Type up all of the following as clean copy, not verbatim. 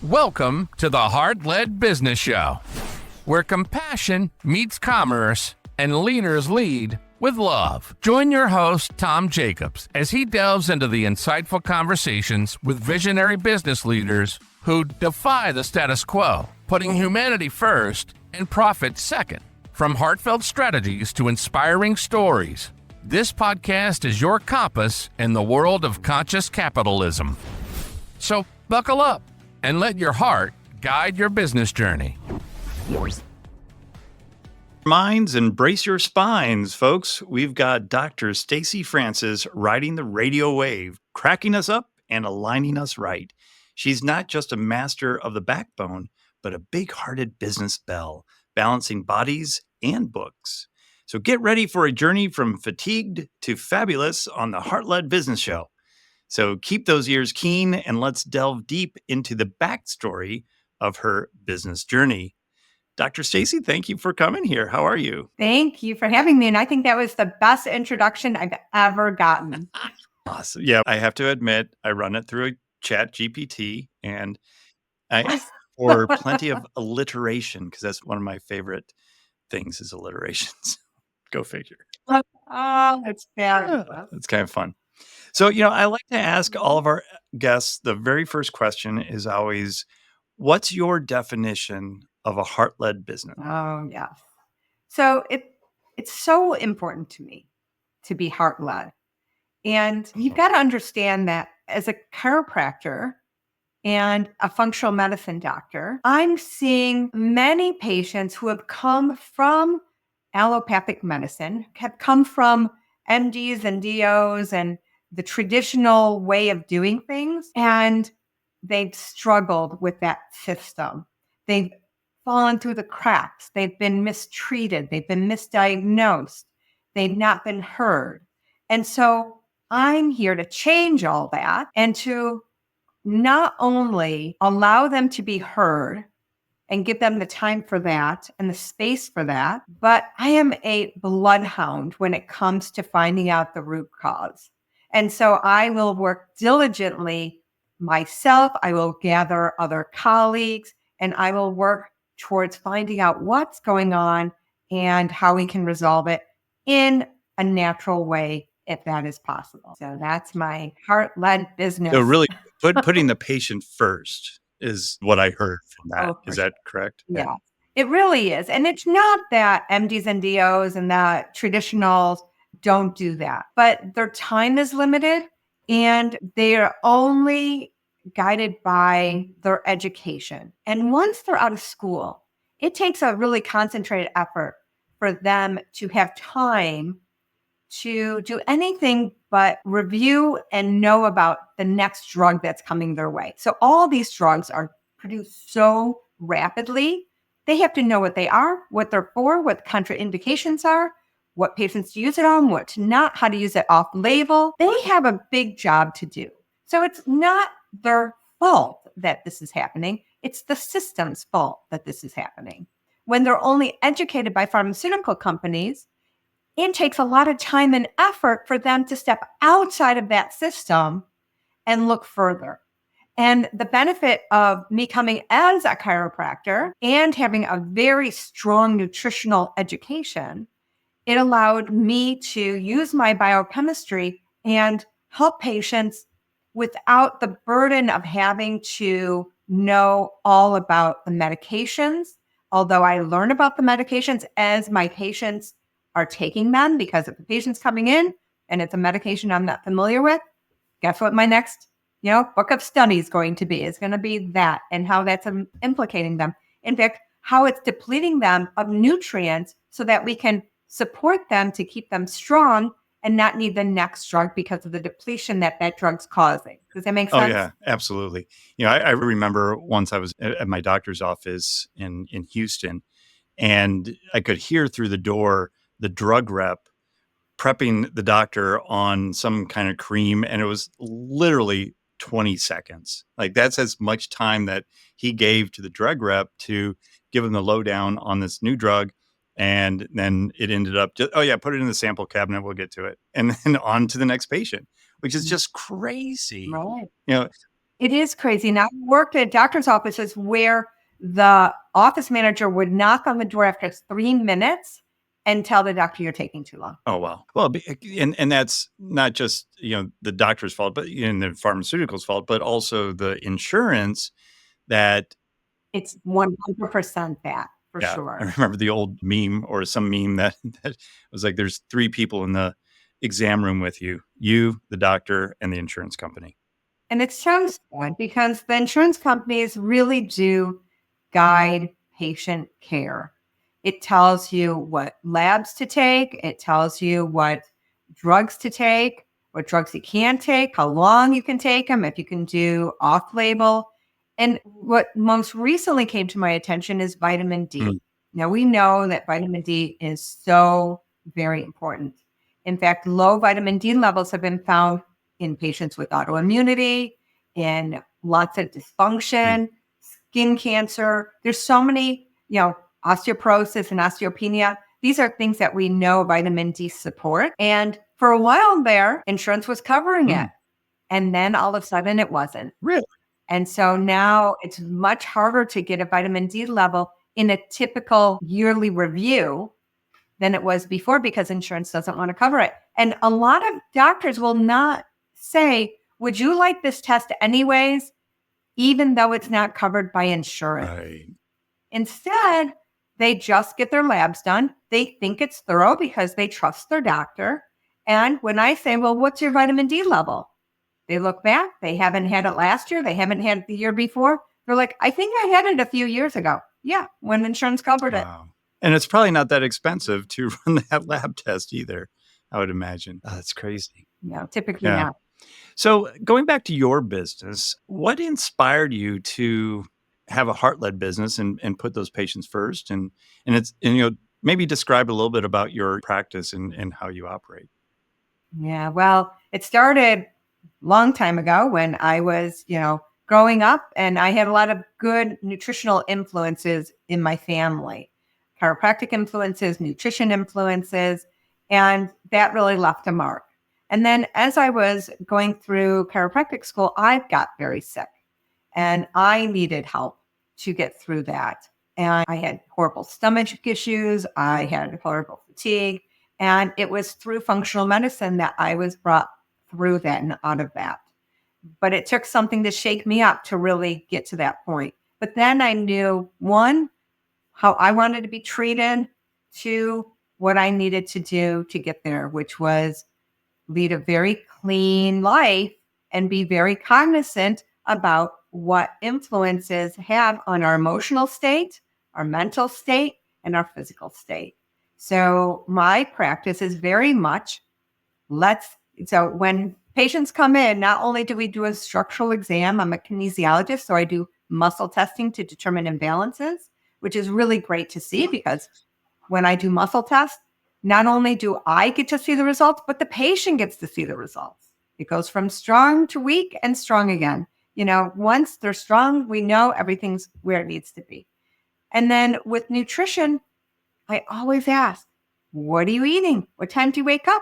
Welcome to the Heart-Led Business Show, where compassion meets commerce and leaders lead with love. Join your host, Tom Jacobs, as he delves into the insightful conversations with visionary business leaders who defy the status quo, putting humanity first and profit second. From heartfelt strategies to inspiring stories, this podcast is your compass in the world of conscious capitalism. So buckle up and let your heart guide your business journey. Minds and brace your spines, folks. We've got Dr. Stacey Francis riding the radio wave, cracking us up and aligning us right. She's not just a master of the backbone, but a big-hearted business belle, balancing bodies and books. So get ready for a journey from fatigued to fabulous on the Heart-Led Business Show. So keep those ears keen and let's delve deep into the backstory of her business journey. Dr. Stacey, thank you for coming here. How are you? Thank you for having me. And I think that was the best introduction I've ever gotten. Awesome. Yeah, I have to admit, I run it through a chat GPT and I for plenty of alliteration, because that's one of my favorite things is alliterations. Go figure. Oh, it's bad. It's kind of fun. So, I like to ask all of our guests, the very first question is always, what's your definition of a heart-led business? Oh, yeah. So it's so important to me to be heart-led. And you've got to understand that as a chiropractor and a functional medicine doctor, I'm seeing many patients who have come from allopathic medicine, have come from MDs and DOs and the traditional way of doing things, and they've struggled with that system. They've fallen through the cracks. They've been mistreated. They've been misdiagnosed. They've not been heard. And so I'm here to change all that and to not only allow them to be heard and give them the time for that and the space for that, but I am a bloodhound when it comes to finding out the root cause. And so I will work diligently myself. I will gather other colleagues and I will work towards finding out what's going on and how we can resolve it in a natural way, if that is possible. So that's my heart-led business. So really putting the patient first is what I heard from that. Oh, is that correct? Yeah, it really is. And it's not that MDs and DOs and that traditionals don't do that, but their time is limited and they are only guided by their education. And once they're out of school, it takes a really concentrated effort for them to have time to do anything but review and know about the next drug that's coming their way. So all these drugs are produced so rapidly. They have to know what they are, what they're for, what contraindications are, what patients to use it on, what to not, how to use it off label. They have a big job to do. So it's not their fault that this is happening. It's the system's fault that this is happening. When they're only educated by pharmaceutical companies, it takes a lot of time and effort for them to step outside of that system and look further. And the benefit of me coming as a chiropractor and having a very strong nutritional education, it allowed me to use my biochemistry and help patients without the burden of having to know all about the medications. Although I learn about the medications as my patients are taking them, because if the patient's coming in and it's a medication I'm not familiar with, guess what my next book of study is going to be? It's going to be that and how that's implicating them. In fact, how it's depleting them of nutrients so that we can support them to keep them strong and not need the next drug because of the depletion that drug's causing. Does that make sense? Oh, yeah, absolutely. I remember once I was at my doctor's office in Houston, and I could hear through the door the drug rep prepping the doctor on some kind of cream, and it was literally 20 seconds. Like, that's as much time that he gave to the drug rep to give him the lowdown on this new drug. And then it ended up just, put it in the sample cabinet. We'll get to it. And then on to the next patient, which is just crazy. Right. It is crazy. Now, I worked at doctor's offices where the office manager would knock on the door after 3 minutes and tell the doctor, you're taking too long. Oh, wow. Well, and that's not just, the doctor's fault, but in the pharmaceuticals fault, but also the insurance that, It's 100% that for yeah, I sure. remember the old meme or some meme that, that was like, there's three people in the exam room with you, the doctor, and the insurance company. And it sounds good because the insurance companies really do guide patient care. It tells you what labs to take, it tells you what drugs to take, what drugs you can take, how long you can take them, if you can do off label. And what most recently came to my attention is vitamin Mm. D. Now, we know that vitamin D is so very important. In fact, low vitamin D levels have been found in patients with autoimmunity, in lots of Mm. dysfunction, skin cancer. There's so many, osteoporosis and osteopenia. These are things that we know vitamin D support. And for a while there, insurance was covering it. Mm. And then all of a sudden it wasn't. Really? And so now it's much harder to get a vitamin D level in a typical yearly review than it was before because insurance doesn't want to cover it. And a lot of doctors will not say, would you like this test anyways, even though it's not covered by insurance? Right. Instead, they just get their labs done. They think it's thorough because they trust their doctor. And when I say, well, what's your vitamin D level? They look back. They haven't had it last year. They haven't had it the year before. They're like, I think I had it a few years ago. Yeah, when insurance covered it. Wow. And it's probably not that expensive to run that lab test either, I would imagine. Oh, that's crazy. No, typically Yeah. not. So going back to your business, what inspired you to have a heart-led business and put those patients first? And maybe describe a little bit about your practice and how you operate. Yeah, well, it started a long time ago when I was, growing up, and I had a lot of good nutritional influences in my family, chiropractic influences, nutrition influences, and that really left a mark. And then as I was going through chiropractic school, I got very sick and I needed help to get through that. And I had horrible stomach issues, I had horrible fatigue, and it was through functional medicine that I was brought through that and out of that. But it took something to shake me up to really get to that point. But then I knew, one, how I wanted to be treated, two, what I needed to do to get there, which was lead a very clean life and be very cognizant about what influences have on our emotional state, our mental state, and our physical state. So my practice is very much so when patients come in, not only do we do a structural exam, I'm a kinesiologist, so I do muscle testing to determine imbalances, which is really great to see because when I do muscle tests, not only do I get to see the results, but the patient gets to see the results. It goes from strong to weak and strong again. Once they're strong, we know everything's where it needs to be. And then with nutrition, I always ask, what are you eating? What time do you wake up?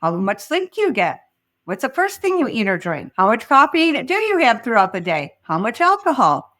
How much sleep do you get? What's the first thing you eat or drink? How much coffee do you have throughout the day? How much alcohol?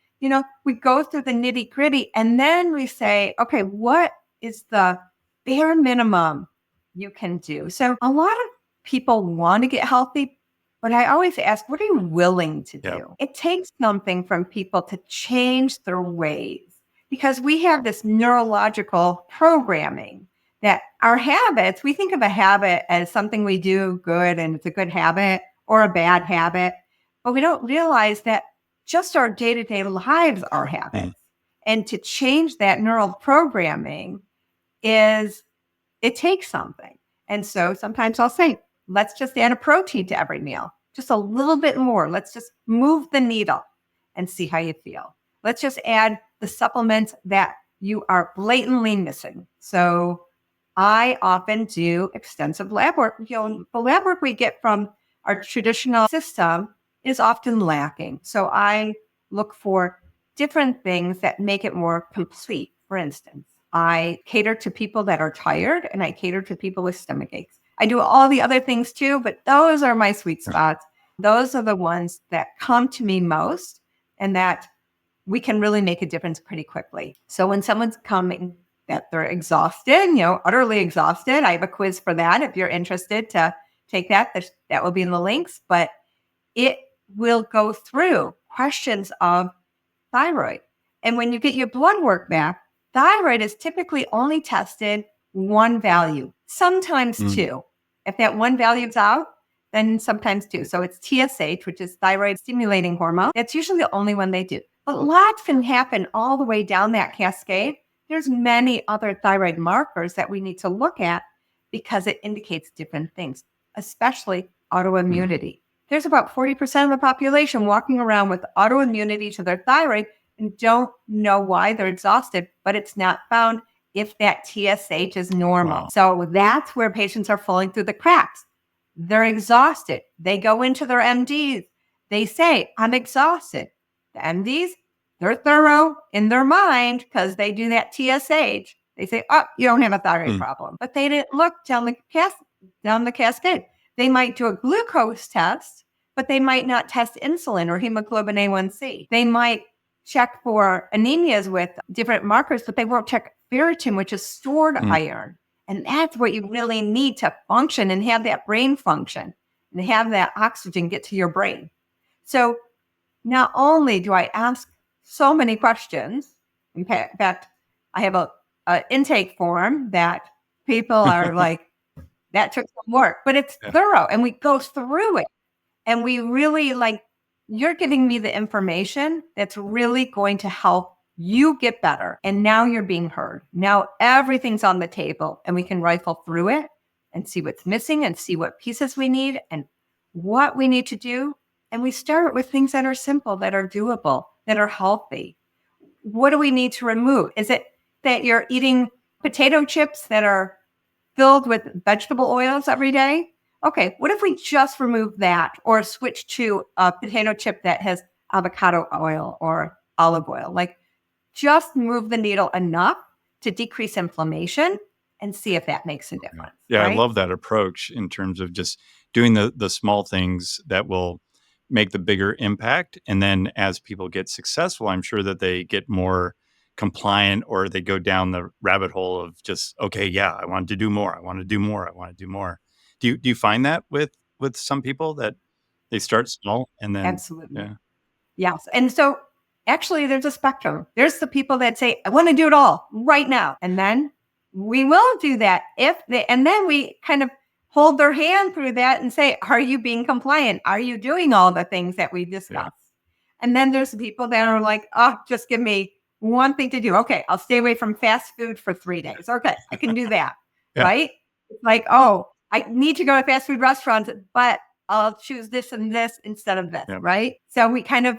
We go through the nitty gritty and then we say, okay, what is the bare minimum you can do? So a lot of people want to get healthy, but I always ask, what are you willing to do? Yep. It takes something from people to change their ways because we have this neurological programming that our habits, we think of a habit as something we do good and it's a good habit or a bad habit, but we don't realize that just our day-to-day lives are habits. And to change that neural programming it takes something. And so sometimes I'll say, let's just add a protein to every meal, just a little bit more. Let's just move the needle and see how you feel. Let's just add the supplements that you are blatantly missing. So I often do extensive lab work. The lab work we get from our traditional system is often lacking. So I look for different things that make it more complete. For instance, I cater to people that are tired and I cater to people with stomach aches. I do all the other things too, but those are my sweet spots. Those are the ones that come to me most and that we can really make a difference pretty quickly. So when someone's coming that they're exhausted, utterly exhausted, I have a quiz for that. If you're interested to take that, that will be in the links, but it will go through questions of thyroid. And when you get your blood work back, thyroid is typically only tested one value, sometimes two. If that one value is out, then sometimes two. So it's TSH, which is thyroid stimulating hormone. That's usually the only one they do. But lots can happen all the way down that cascade. There's many other thyroid markers that we need to look at because it indicates different things, especially autoimmunity. There's about 40% of the population walking around with autoimmunity to their thyroid and don't know why they're exhausted, but it's not found if that TSH is normal. Wow. So that's where patients are falling through the cracks. They're exhausted. They go into their MDs. They say, I'm exhausted. The MDs, they're thorough in their mind because they do that TSH. They say, oh, you don't have a thyroid problem. But they didn't look down the cascade. They might do a glucose test, but they might not test insulin or hemoglobin A1C. They might check for anemias with different markers, but they won't check ferritin, which is stored iron. And that's what you really need to function and have that brain function and have that oxygen get to your brain. So not only do I ask so many questions, in fact, I have a intake form that people are like, that took some work, but it's thorough and we go through it. And we really you're giving me the information that's really going to help you get better. And now you're being heard. Now everything's on the table and we can rifle through it and see what's missing and see what pieces we need and what we need to do. And we start with things that are simple, that are doable, that are healthy. What do we need to remove? Is it that you're eating potato chips that are filled with vegetable oils every day? Okay, what if we just remove that or switch to a potato chip that has avocado oil or olive oil? Just move the needle enough to decrease inflammation and see if that makes a difference. Yeah, right? I love that approach in terms of just doing the small things that will make the bigger impact. And then as people get successful, I'm sure that they get more compliant or they go down the rabbit hole of just, okay, yeah, I want to do more. I want to do more. I want to do more. Do you find that with some people that they start small and then Absolutely. Yeah. Yes. And so actually there's a spectrum. There's the people that say, I want to do it all right now. And then we will do that and then we kind of hold their hand through that and say, are you being compliant? Are you doing all the things that we discussed? Yeah. And then there's the people that are like, oh, just give me one thing to do. Okay, I'll stay away from fast food for 3 days. Okay, I can do that. Yeah. Right? Like, oh, I need to go to fast food restaurants, but I'll choose this and this instead of this. Yeah. Right? So we kind of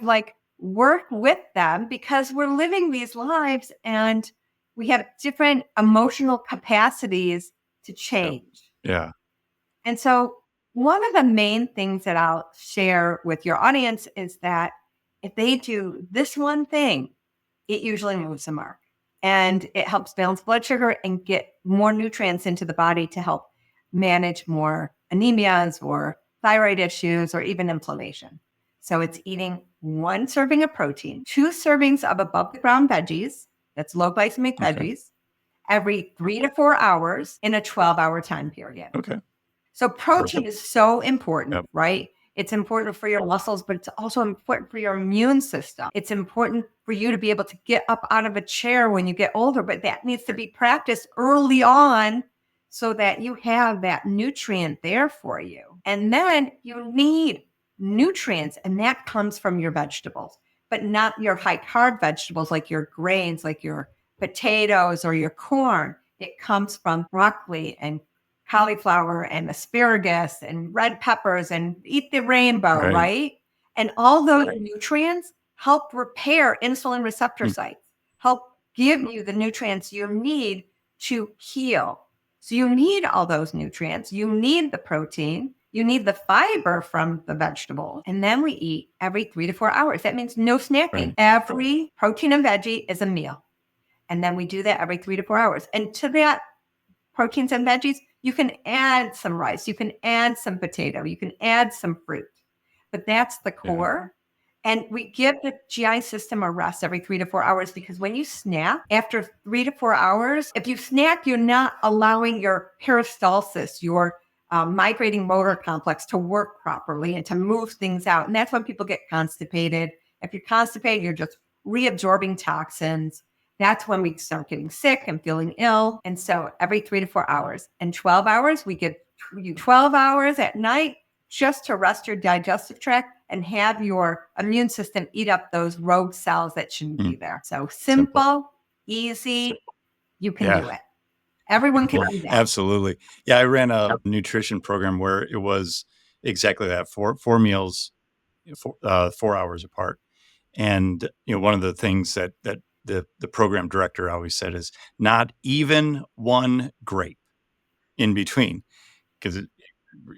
work with them because we're living these lives and we have different emotional capacities to change. Yeah. And so one of the main things that I'll share with your audience is that if they do this one thing, it usually moves the mark and it helps balance blood sugar and get more nutrients into the body to help manage more anemias or thyroid issues or even inflammation. So it's eating 1 serving of protein, 2 servings of above the ground veggies, that's low glycemic veggies, every 3 to 4 hours in a 12-hour time period. Okay. So protein is so important, Yep. right? It's important for your muscles, but it's also important for your immune system. It's important for you to be able to get up out of a chair when you get older, but that needs to be practiced early on so that you have that nutrient there for you. And then you need nutrients, and that comes from your vegetables, but not your high carb vegetables like your grains, like your potatoes or your corn. It comes from broccoli and cauliflower and asparagus and red peppers and eat the rainbow, right? And all those nutrients help repair insulin receptor sites, help give you the nutrients you need to heal. So you need all those nutrients. You need the protein. You need the fiber from the vegetable. And then we eat every 3 to 4 hours. That means no snacking. Right. Every protein and veggie is a meal. And then we do that every 3 to 4 hours. And to that proteins and veggies, you can add some rice. You can add some potato. You can add some fruit. but that's the core. And we give the GI system a rest every 3 to 4 hours, because when you snack, after 3 to 4 hours, if you snack, you're not allowing your peristalsis, your migrating motor complex, to work properly and to move things out. And that's when people get constipated. If you're constipated, you're just reabsorbing toxins. That's when we start getting sick and feeling ill. And so every 3 to 4 hours and 12 hours, we give you 12 hours at night just to rest your digestive tract and have your immune system eat up those rogue cells that shouldn't be there. So simple, easy, you can do it. Everyone can do that. Absolutely. Yeah, I ran a nutrition program where it was exactly that: four meals, 4 hours apart. And one of the things that the program director always said is not even one grape in between, because it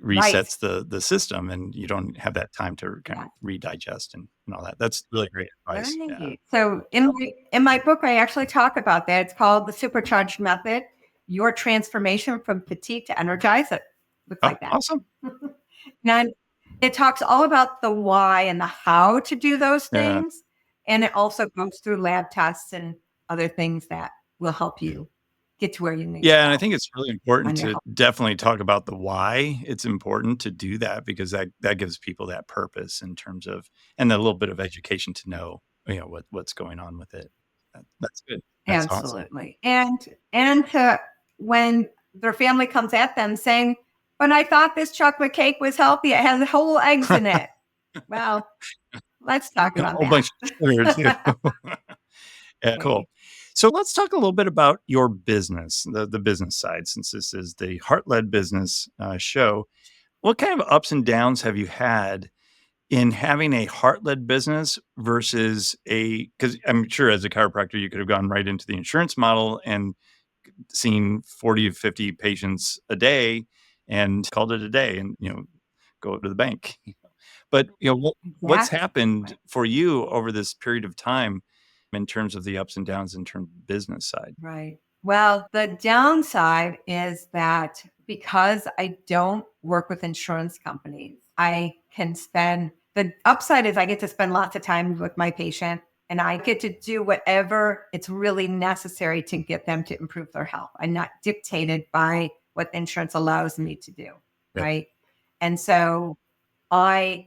resets the system, and you don't have that time to kind of redigest and all that. That's really great advice. Right. Yeah. So in my book, I actually talk about that. It's called The Supercharged Method: Your Transformation from Petite to Energized. It looks like that. Awesome. And it talks all about the why and the how to do those things. And it also goes through lab tests and other things that will help you get to where you need to go. And I think it's really important to definitely talk about the why. It's important to do that, because that gives people that purpose in terms of, and a little bit of education to know, what's going on with it. That's good. That's Absolutely. Awesome. And to, when their family comes at them saying, "But I thought this chocolate cake was healthy. It has whole eggs in it." Well, let's talk about a whole bunch of sugar too. Yeah, cool. So let's talk a little bit about your business, the business side, since this is the Heart-Led Business show. What kind of ups and downs have you had in having a heart-led business versus because I'm sure as a chiropractor, you could have gone right into the insurance model and seen 40 to 50 patients a day and called it a day and, go to the bank. But, what's happened for you over this period of time in terms of the ups and downs in terms of the business side? Right. Well, the downside is that because I don't work with insurance companies, I can spend, the upside is I get to spend lots of time with my patient, and I get to do whatever it's really necessary to get them to improve their health. I'm not dictated by what insurance allows me to do. Right. And so I'm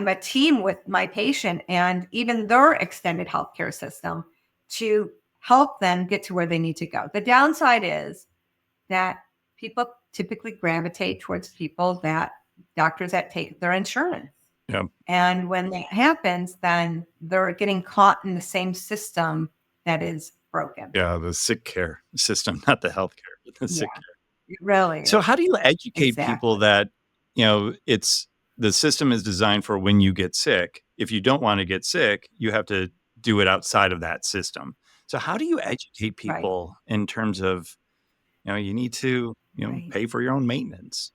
a team with my patient and even their extended healthcare system to help them get to where they need to go. The downside is that people typically gravitate towards doctors that take their insurance. Yeah. And when that happens, then they're getting caught in the same system that is broken. Yeah, the sick care system, not the healthcare, but the sick care. It really is. So how do you educate people that, the system is designed for when you get sick? If you don't want to get sick, you have to do it outside of that system. So how do you educate people in terms of, you need to, pay for your own maintenance?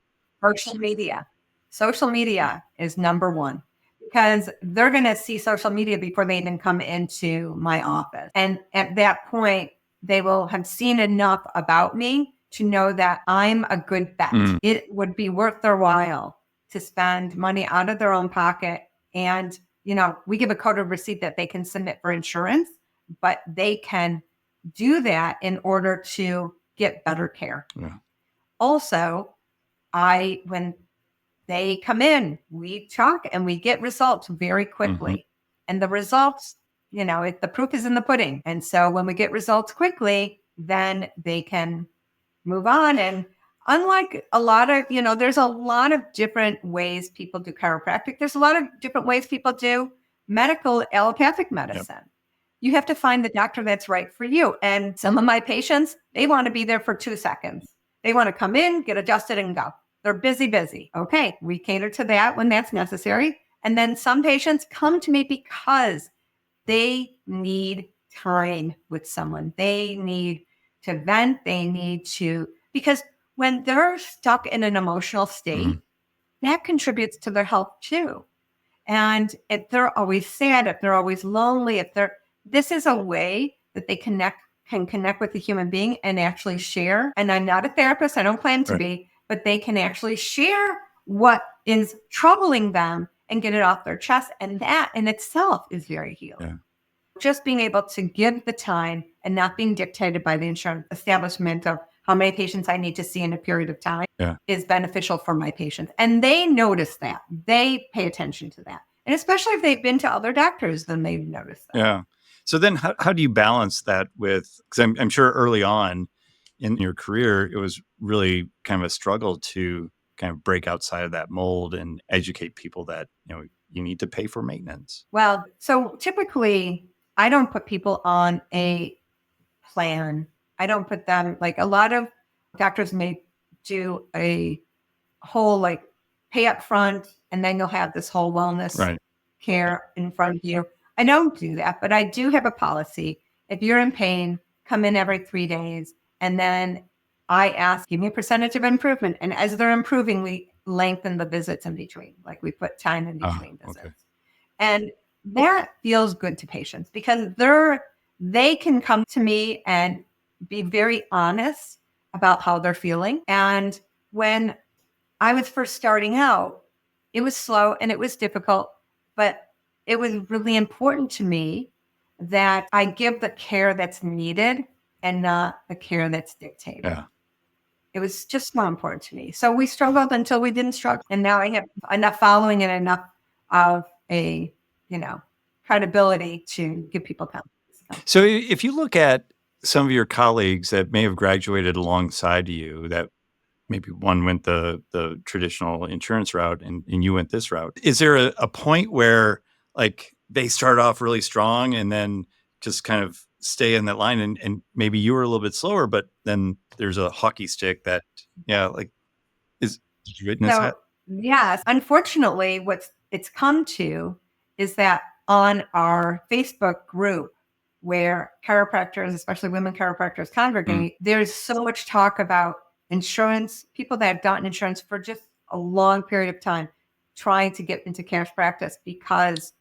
Social media is number one, because they're going to see social media before they even come into my office. And at that point, they will have seen enough about me to know that I'm a good bet. It would be worth their while to spend money out of their own pocket. And, we give a code of receipt that they can submit for insurance, but they can do that in order to get better care. Yeah. Also, when they come in, we talk and we get results very quickly. And the results, the proof is in the pudding. And so when we get results quickly, then they can move on. And unlike a lot of, there's a lot of different ways people do chiropractic. There's a lot of different ways people do medical allopathic medicine. Yep. You have to find the doctor that's right for you. And some of my patients, they want to be there for 2 seconds. They want to come in, get adjusted and go. They're busy. Okay, we cater to that when that's necessary. And then some patients come to me because they need time with someone. They need to vent. Because when they're stuck in an emotional state, that contributes to their health too. And if they're always sad, if they're always lonely, this is a way that they can connect with a human being and actually share. And I'm not a therapist. I don't plan to be, but they can actually share what is troubling them and get it off their chest. And that in itself is very healing. Yeah. Just being able to give the time and not being dictated by the insurance establishment of how many patients I need to see in a period of time is beneficial for my patients. And they notice that. They pay attention to that. And especially if they've been to other doctors, then they've noticed that. Yeah. So then how do you balance that with, because I'm sure early on in your career, it was really kind of a struggle to kind of break outside of that mold and educate people that, you need to pay for maintenance. Well, so typically I don't put people on a plan. I don't put them, like a lot of doctors may do a whole pay up front and then you'll have this whole wellness care in front of you. I don't do that, but I do have a policy. If you're in pain, come in every 3 days. And then I ask, give me a percentage of improvement. And as they're improving, we lengthen the visits in between. Like we put time in between visits. Okay. And that feels good to patients because they can come to me and be very honest about how they're feeling. And when I was first starting out, it was slow and it was difficult, but it was really important to me that I give the care that's needed and not the care that's dictated. Yeah. It was just more important to me. So we struggled until we didn't struggle. And now I have enough following and enough of a, credibility to give people confidence. So if you look at some of your colleagues that may have graduated alongside you, that maybe one went the traditional insurance route and you went this route, is there a point where they start off really strong and then just kind of stay in that line and maybe you were a little bit slower, but then there's a hockey stick that, did you witness that? Yes. Unfortunately, what it's come to is that on our Facebook group where chiropractors, especially women chiropractors, congregate, there's so much talk about insurance, people that have gotten insurance for just a long period of time, trying to get into cash practice because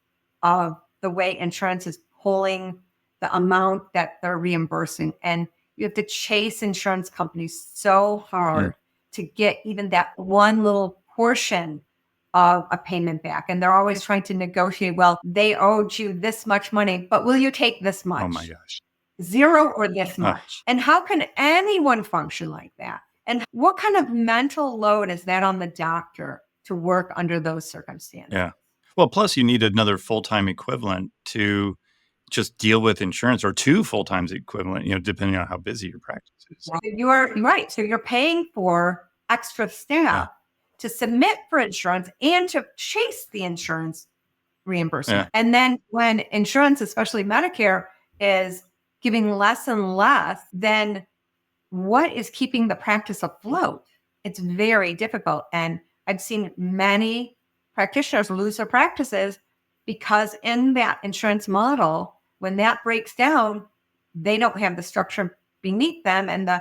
of the way insurance is pulling the amount that they're reimbursing. And you have to chase insurance companies so hard to get even that one little portion of a payment back. And they're always trying to negotiate, well, they owed you this much money, but will you take this much? Oh my gosh. Zero or this much. And how can anyone function like that? And what kind of mental load is that on the doctor to work under those circumstances? Yeah. Well, plus you need another full-time equivalent to just deal with insurance, or 2 full-time equivalent, depending on how busy your practice is. Well, you're right. So you're paying for extra staff to submit for insurance and to chase the insurance reimbursement. Yeah. And then when insurance, especially Medicare, is giving less and less, then what is keeping the practice afloat? It's very difficult. And I've seen many practitioners lose their practices because in that insurance model, when that breaks down, they don't have the structure beneath them. And the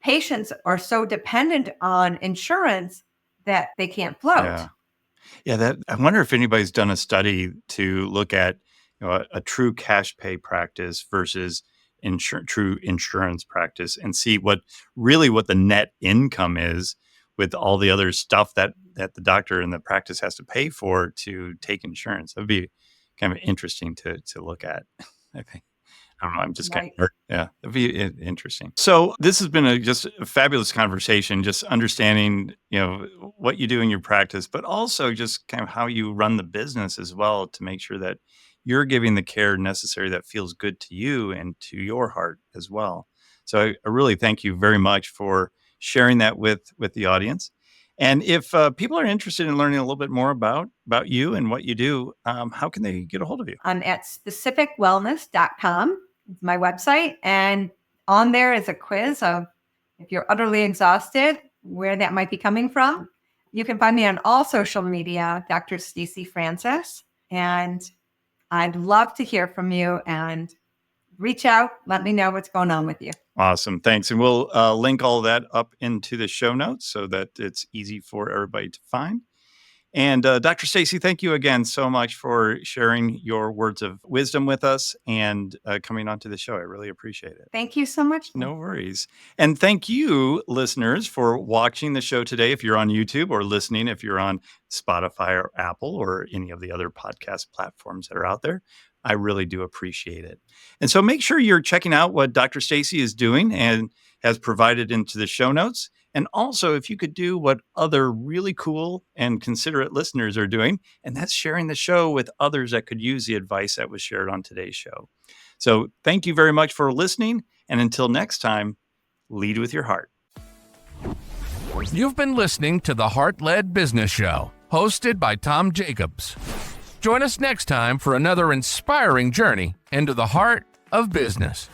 patients are so dependent on insurance that they can't float. Yeah. I wonder if anybody's done a study to look at a true cash pay practice versus true insurance practice and see what the net income is with all the other stuff that the doctor and the practice has to pay for to take insurance. That'd be kind of interesting to look at, I think. I don't know. I'm just kind of, that'd be interesting. So this has been just a fabulous conversation, just understanding, what you do in your practice, but also just kind of how you run the business as well to make sure that you're giving the care necessary that feels good to you and to your heart as well. So I really thank you very much for sharing that with the audience. And if people are interested in learning a little bit more about you and what you do, how can they get a hold of you? I'm at specificwellness.com. It's my website. And on there is a quiz of if you're utterly exhausted, where that might be coming from. You can find me on all social media, Dr. Stacey Francis. And I'd love to hear from you and reach out. Let me know what's going on with you. Awesome. Thanks. And we'll link all that up into the show notes so that it's easy for everybody to find. And Dr. Stacey, thank you again so much for sharing your words of wisdom with us and coming onto the show. I really appreciate it. Thank you so much. No worries. And thank you, listeners, for watching the show today. If you're on YouTube, or listening if you're on Spotify or Apple or any of the other podcast platforms that are out there, I really do appreciate it. And so make sure you're checking out what Dr. Stacey is doing and has provided into the show notes. And also, if you could do what other really cool and considerate listeners are doing, and that's sharing the show with others that could use the advice that was shared on today's show. So thank you very much for listening. And until next time, lead with your heart. You've been listening to the Heart-Led Business Show, hosted by Tom Jacobs. Join us next time for another inspiring journey into the heart of business.